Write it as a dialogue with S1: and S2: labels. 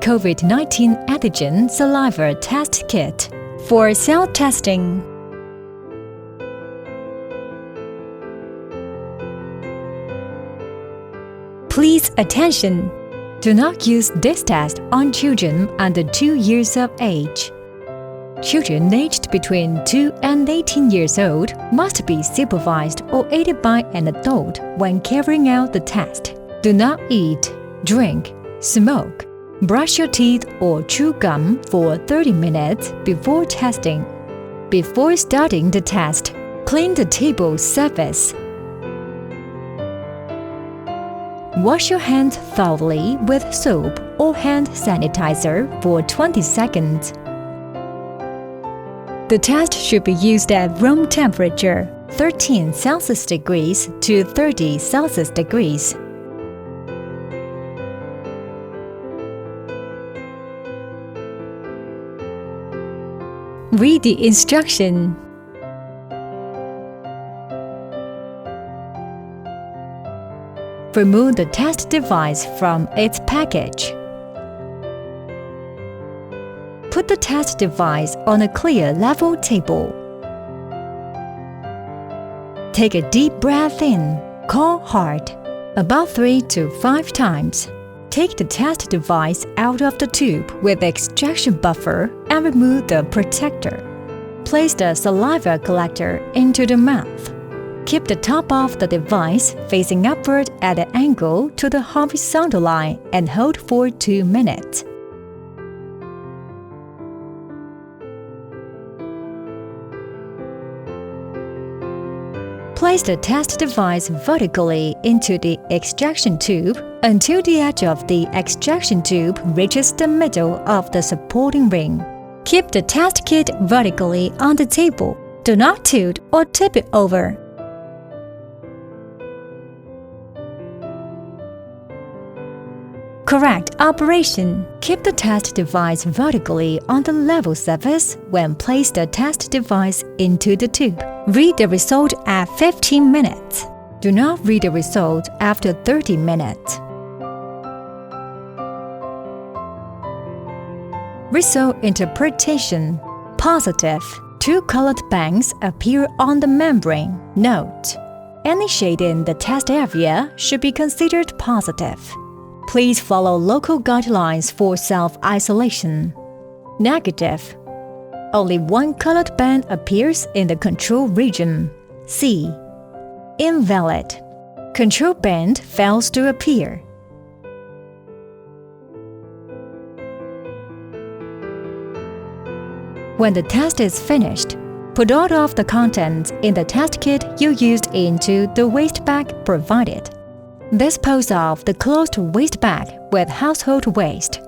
S1: COVID-19 Antigen Saliva Test Kit for self-testing. Please attention! Do not use this test on children under 2 years of age. Children aged between 2 and 18 years old must be supervised or aided by an adult when carrying out the test. Do not eat, drink, smoke, brush your teeth or chew gum for 30 minutes before testing. Before starting the test, clean the table surface. Wash your hands thoroughly with soap or hand sanitizer for 20 seconds. The test should be used at room temperature, 13 Celsius degrees to 30 Celsius degrees. Read the instruction. Remove the test device from its package. Put the test device on a clear, level table. Take a deep breath in. Call hard, about 3 to 5 times. Take the test device out of the tube with the extraction buffer and remove the protector. Place the saliva collector into the mouth. Keep the top of the device facing upward at an angle to the horizontal line and hold for 2 minutes. Place the test device vertically into the extraction tube until the edge of the extraction tube reaches the middle of the supporting ring. Keep the test kit vertically on the table. Do not tilt or tip it over. Correct operation. Keep the test device vertically on the level surface when place the test device into the tube. Read the result at 15 minutes. Do not read the result after 30 minutes. Result interpretation. Positive. 2 colored bands appear on the membrane. Note: any shade in the test area should be considered positive. Please follow local guidelines for self-isolation. Negative. Only 1 colored band appears in the control region. C. Invalid. Control band fails to appear. When the test is finished, put all of the contents in the test kit you used into the waste bag provided. Dispose of the closed waste bag with household waste.